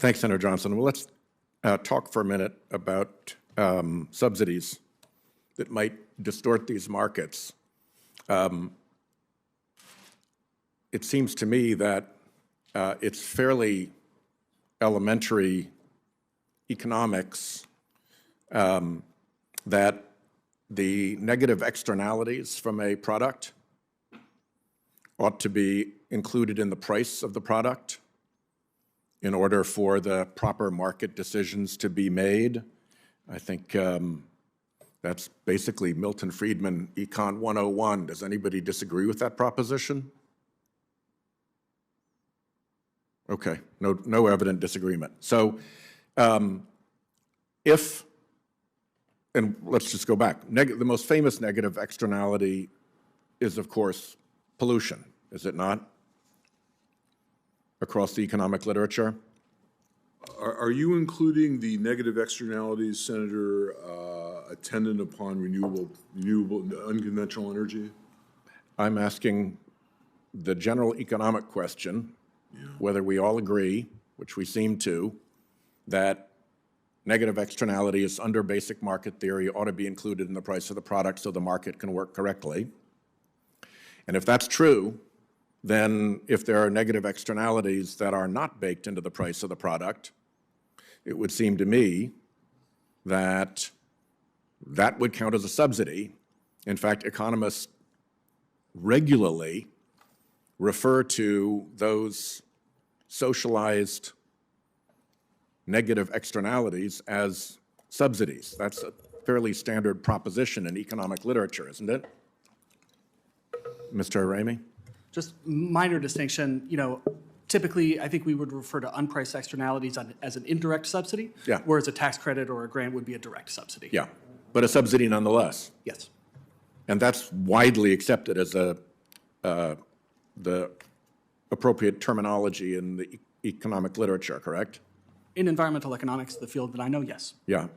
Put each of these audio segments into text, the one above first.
Thanks, Senator Johnson. Well, let's talk for a minute about subsidies that might distort these markets. It seems to me that it's fairly elementary economics that the negative externalities from a product ought to be included in the price of the product in order for the proper market decisions to be made. I think that's basically Milton Friedman Econ 101. Does anybody disagree with that proposition? Okay, no evident disagreement. So and let's just go back. The most famous negative externality is, of course, pollution, is it not? Across the economic literature. Are you including the negative externalities, Senator, attendant upon renewable, unconventional energy? I'm asking the general economic question, whether we all agree, which we seem to, that negative externalities under basic market theory ought to be included in the price of the product so the market can work correctly. And if that's true, then if there are negative externalities that are not baked into the price of the product, it would seem to me that that would count as a subsidy. In fact, economists regularly refer to those socialized negative externalities as subsidies. That's a fairly standard proposition in economic literature, isn't it? Mr. Ramey? Just minor distinction, typically I think we would refer to unpriced externalities as an indirect subsidy, whereas a tax credit or a grant would be a direct subsidy. Yeah, but a subsidy nonetheless. Yes. And that's widely accepted as the appropriate terminology in the economic literature, correct? In environmental economics, the field that I know, yes. Yeah.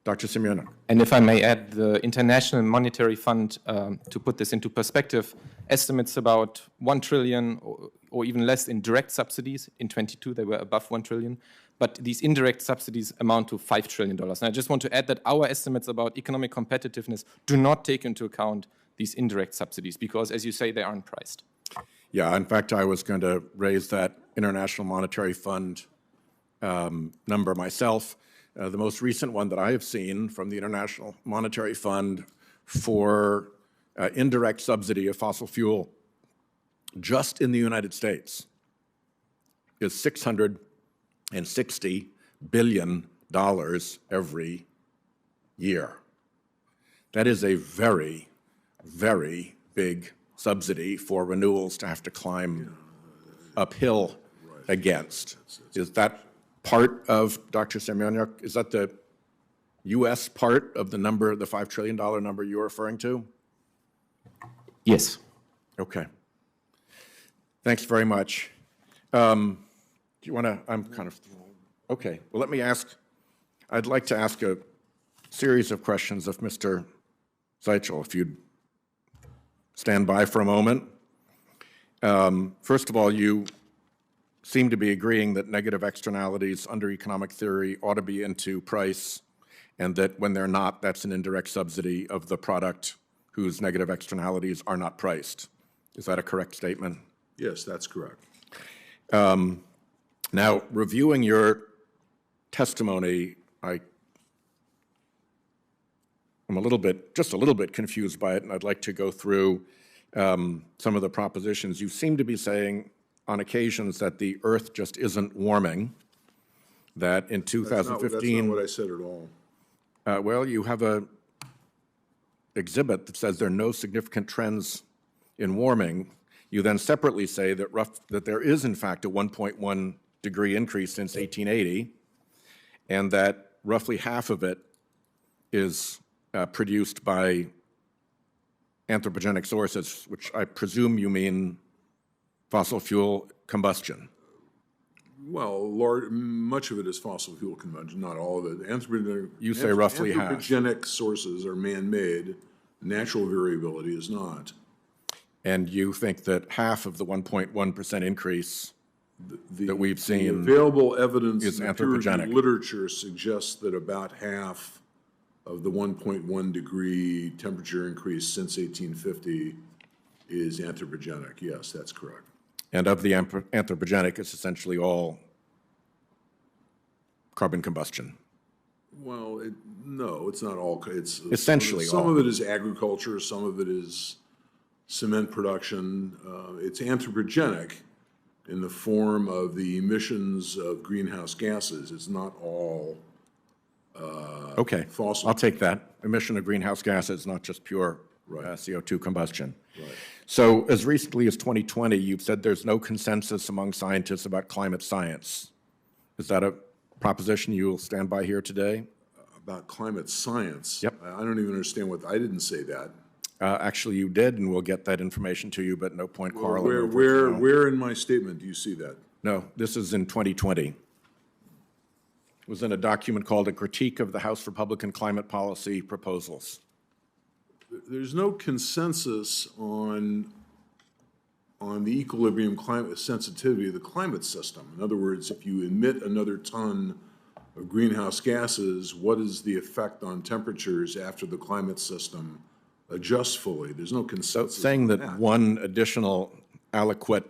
Dr. Semyonuk. And if I may add, the International Monetary Fund, to put this into perspective, estimates about 1 trillion or even less in direct subsidies. In 22, they were above 1 trillion. But these indirect subsidies amount to $5 trillion. And I just want to add that our estimates about economic competitiveness do not take into account these indirect subsidies because, as you say, they aren't priced. Yeah, in fact, I was going to raise that International Monetary Fund number myself. The most recent one that I have seen from the International Monetary Fund for indirect subsidy of fossil fuel just in the United States is $660 billion every year. That is a very, very big subsidy for renewals to have to climb uphill against. Is that part of Dr. Semyonuk? Is that the U.S. part of the number, the $5 trillion number you're referring to? Yes. Okay. Thanks very much. Do you want to, okay. Well, let me ask, I'd like to ask a series of questions of Mr. Zeichel, if you'd stand by for a moment. First of all, you seem to be agreeing that negative externalities under economic theory ought to be into price, and that when they're not, that's an indirect subsidy of the product whose negative externalities are not priced. Is that a correct statement? Yes, that's correct. Now, reviewing your testimony, I'm just a little bit confused by it, and I'd like to go through some of the propositions. You seem to be saying on occasions that the Earth just isn't warming, that in 2015... That's not what I said at all. Well, you have an exhibit that says there are no significant trends in warming. You then separately say that there is, in fact, a 1.1 degree increase since 1880, and that roughly half of it is produced by anthropogenic sources, which I presume you mean fossil fuel combustion. Well, much of it is fossil fuel combustion, not all of it. You say roughly half. Anthropogenic sources are man-made. Natural variability is not. And you think that half of the 1.1% increase that we've The seen available evidence is in the peer-reviewed anthropogenic. literature suggests that about half of the 1.1 degree temperature increase since 1850 is anthropogenic. Yes, that's correct. And of the anthropogenic, it's essentially all carbon combustion. Well, no, it's not all. It's Essentially some all. of it is agriculture, some of it is cement production. It's anthropogenic in the form of the emissions of greenhouse gases. It's not all Okay, fossil. I'll take that. Emission of greenhouse gases, not just pure Right. CO2 combustion. Right. So as recently as 2020, you've said there's no consensus among scientists about climate science. Is that a proposition you will stand by here today? About climate science. Yep. I don't even understand I didn't say that. Actually, you did, and we'll get that information to you, but no point quarreling over it now. Where in my statement do you see that? No, this is in 2020. It was in a document called A Critique of the House Republican Climate Policy Proposals. There's no consensus on the equilibrium climate sensitivity of the climate system. In other words, if you emit another ton of greenhouse gases, what is the effect on temperatures after the climate system adjusts fully? There's no So consensus saying on that one additional aliquot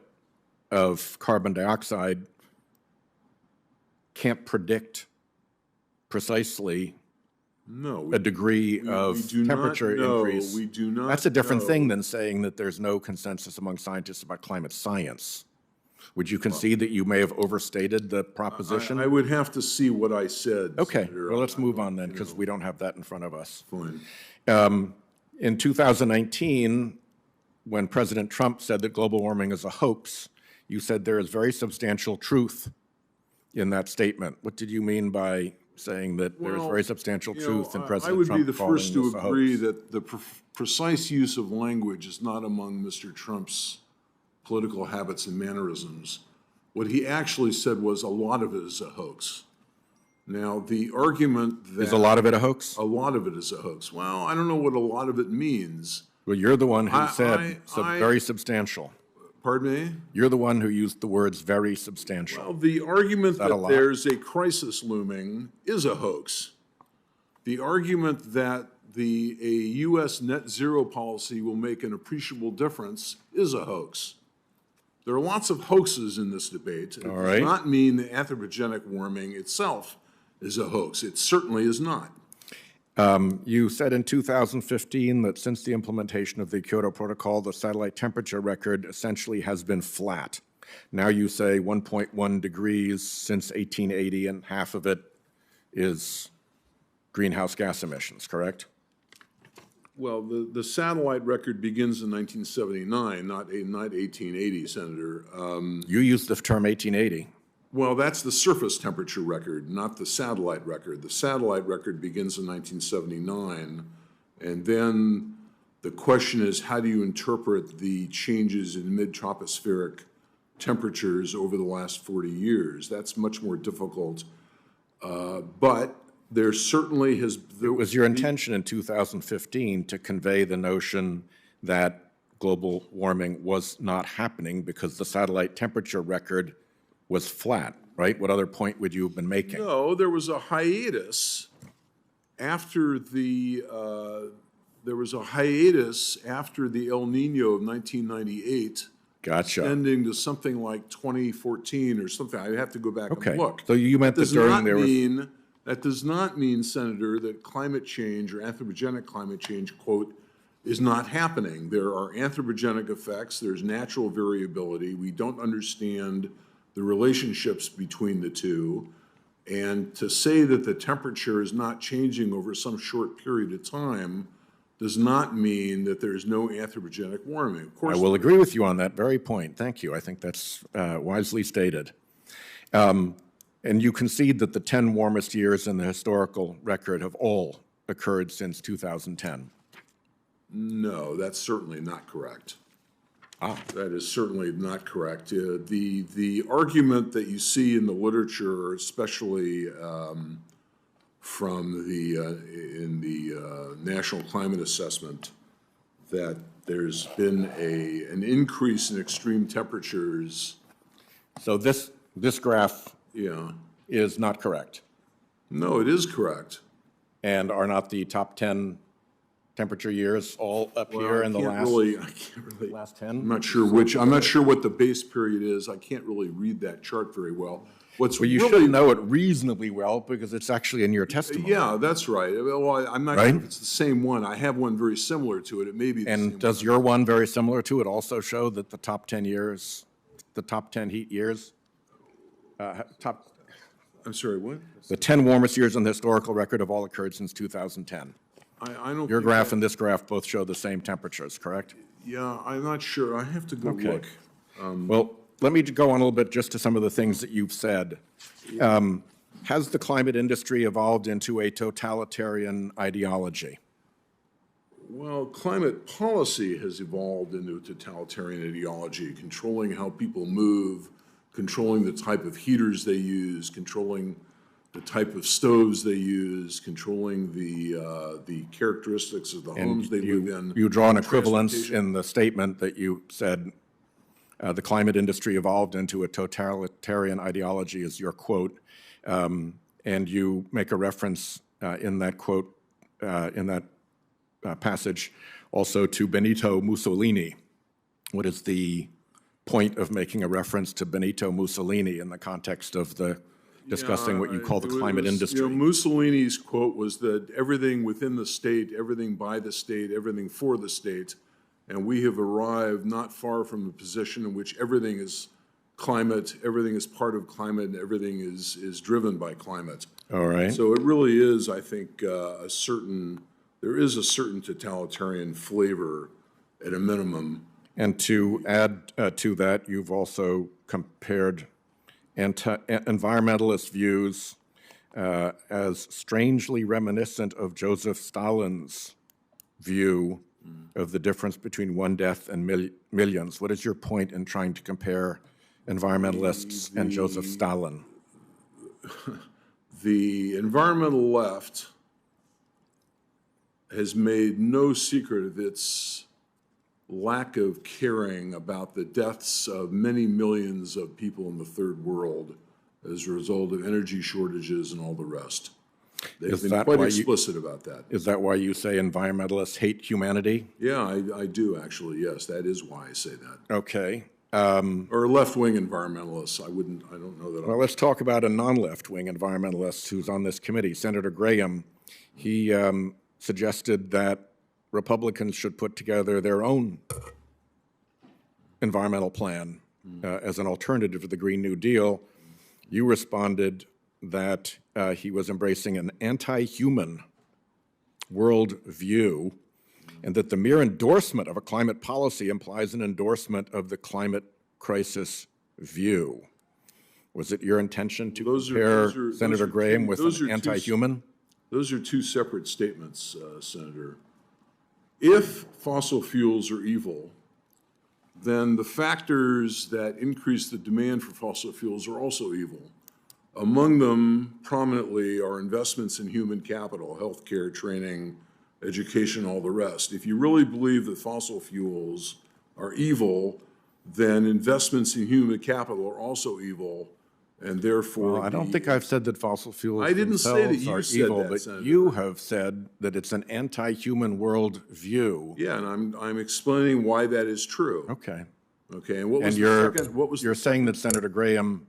of carbon dioxide can't predict precisely No, a degree of do not temperature know. increase. We do not That's a different know. thing than saying that there's no consensus among scientists about climate science. Would you concede that you may have overstated the proposition? I would have to see what I said. Okay, Senator. well, let's move on then, because we don't have that in front of us. Fine. In 2019, when President Trump said that global warming is a hoax, you said there is very substantial truth in that statement. What did you mean by saying that there is Well, very substantial truth in President I would Trump be the calling first to this a agree hoax? that the precise use of language is not among Mr. Trump's political habits and mannerisms. What he actually said was a lot of it is a hoax. Now, the argument that... Is a lot of it a hoax? A lot of it is a hoax. Well, I don't know what a lot of it means. Well, you're the one who said I- very substantial. Pardon me? You're the one who used the words very substantial. Well, the argument that a that lot? there's a crisis looming is a hoax. The argument that a U.S. net zero policy will make an appreciable difference is a hoax. There are lots of hoaxes in this debate. It right. does not mean that anthropogenic warming itself is a hoax. It certainly is not. You said in 2015 that since the implementation of the Kyoto Protocol, the satellite temperature record essentially has been flat. Now you say 1.1 degrees since 1880, and half of it is greenhouse gas emissions, correct? Well, the satellite record begins in 1979, not 1880, Senator. You used the term 1880. Well, that's the surface temperature record, not the satellite record. The satellite record begins in 1979, and then the question is, how do you interpret the changes in mid-tropospheric temperatures over the last 40 years? That's much more difficult, but there certainly has... It was your intention in 2015 to convey the notion that global warming was not happening because the satellite temperature record was flat, right? What other point would you have been making? No, there was a hiatus after the El Nino of 1998. Gotcha. Ending to something like 2014 or something. I have to go back Okay. and look. So you meant that during there was... That does not mean, Senator, that climate change or anthropogenic climate change, quote, is not happening. There are anthropogenic effects. There's natural variability. We don't understand the relationships between the two. And to say that the temperature is not changing over some short period of time does not mean that there's no anthropogenic warming. Of course, I will agree with you on that very point. Thank you. I think that's wisely stated. And you concede that the 10 warmest years in the historical record have all occurred since 2010. no, that's certainly not correct. That is certainly not correct. The argument that you see in the literature, especially from in the National Climate Assessment, that there's been an increase in extreme temperatures So this graph Yeah. is not correct, No, it is correct. and are not the top 10 temperature years all up Well, here in the I can't really, last I'm 10? not sure what the base period is. I can't really read that chart very well. What's Well, you really, should know it reasonably well because it's actually in your testimony. yeah, that's right. Well, I'm not Right? sure if it's the same one. I have one very similar to it. It may be the same And does your one very similar to it also show that the top 10 years, the top 10 heat years, I'm sorry, what? the 10 warmest years in the historical record have all occurred since 2010? I don't Your think graph that- and this graph both show the same temperatures, correct? Yeah, I'm not sure. I have to go Okay. look. Well, let me go on a little bit just to some of the things that you've said. Has the climate industry evolved into a totalitarian ideology? Well, climate policy has evolved into a totalitarian ideology, controlling how people move, controlling the type of heaters they use, controlling the type of stoves they use, controlling the characteristics of the homes they live in. You draw an equivalence transportation. in the statement that you said the climate industry evolved into a totalitarian ideology, is your quote, and you make a reference in that quote, in that passage, also to Benito Mussolini. What is the point of making a reference to Benito Mussolini in the context of the discussing what you call the climate industry? Mussolini's quote was that everything within the state, everything by the state, everything for the state, and we have arrived not far from the position in which everything is climate, everything is part of climate, and everything is driven by climate. All right. So it really is, I think, there is a certain totalitarian flavor at a minimum. And to add to that, you've also compared environmentalist views as strangely reminiscent of Joseph Stalin's view of the difference between one death and millions. What is your point in trying to compare environmentalists and Joseph Stalin? The environmental left has made no secret of its lack of caring about the deaths of many millions of people in the third world as a result of energy shortages and all the rest. They've been quite explicit about that. Is that why you say environmentalists hate humanity? Yeah, I do actually, yes. That is why I say that. Okay. Or left-wing environmentalists. I don't know that. Well, let's talk about a non-left-wing environmentalist who's on this committee, Senator Graham. He suggested that Republicans should put together their own environmental plan as an alternative to the Green New Deal. You responded that he was embracing an anti-human world view, and that the mere endorsement of a climate policy implies an endorsement of the climate crisis view. Was it your intention to compare Senator Graham with an anti-human? Those are two separate statements, Senator. If fossil fuels are evil, then the factors that increase the demand for fossil fuels are also evil. Among them, prominently, are investments in human capital, healthcare, training, education, all the rest. If you really believe that fossil fuels are evil, then investments in human capital are also evil, and therefore... Well, I don't think I've said that fossil fuels I didn't say that you are said evil, that, but Senator. you have said that it's an anti-human world view. Yeah, and I'm explaining why that is true. Okay. Okay, and what was And the second? What was you're saying that Senator Graham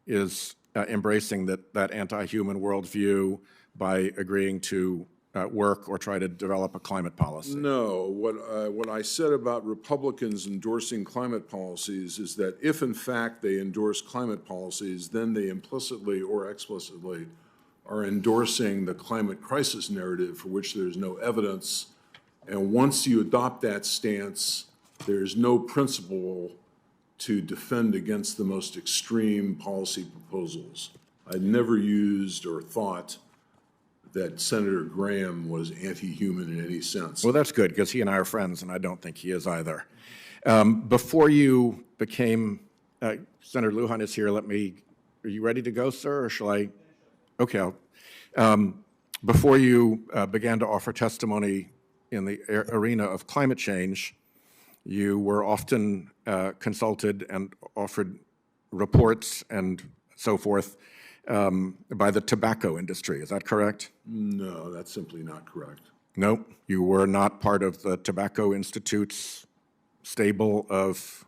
is embracing that anti-human worldview by agreeing to work or try to develop a climate policy? No, what I said about Republicans endorsing climate policies is that if in fact they endorse climate policies, then they implicitly or explicitly are endorsing the climate crisis narrative for which there's no evidence. And once you adopt that stance, there's no principle to defend against the most extreme policy proposals. I'd never used or thought that Senator Graham was anti-human in any sense. Well, that's good, because he and I are friends, and I don't think he is either. Before you became, Senator Lujan is here, are you ready to go, sir, or shall I? Okay. Before you began to offer testimony in the arena of climate change, you were often consulted and offered reports and so forth by the tobacco industry. Is that correct? No, that's simply not correct. Nope. You were not part of the Tobacco Institute's stable of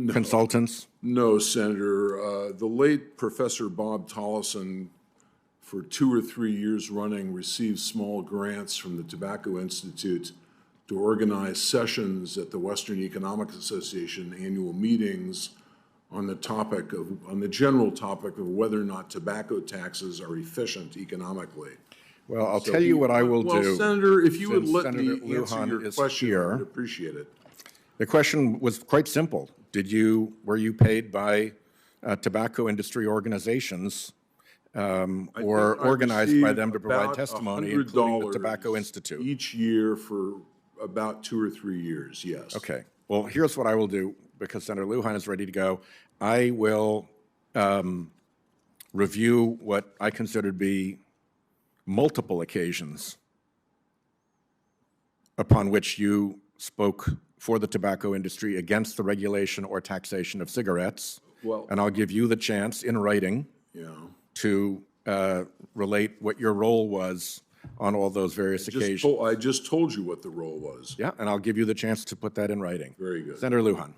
consultants? No, Senator. The late Professor Bob Tollison, for 2 or 3 years running, received small grants from the Tobacco Institute to organize sessions at the Western Economic Association annual meetings on the general topic of whether or not tobacco taxes are efficient economically. Well, I'll tell you what I will do. Well, Senator, if you would let Senator me answer Lujan your is question, here. I'd appreciate it. The question was quite simple. Were you paid by tobacco industry organizations or organized by them to provide testimony, including the Tobacco Institute? Each year for about 2 or 3 years, yes. Okay. Well, here's what I will do, because Senator Lujan is ready to go. I will review what I consider to be multiple occasions upon which you spoke for the tobacco industry against the regulation or taxation of cigarettes. Well, and I'll give you the chance in writing to relate what your role was on all those various occasions. I just told you what the role was. Yeah, and I'll give you the chance to put that in writing. Very good. Senator Lujan.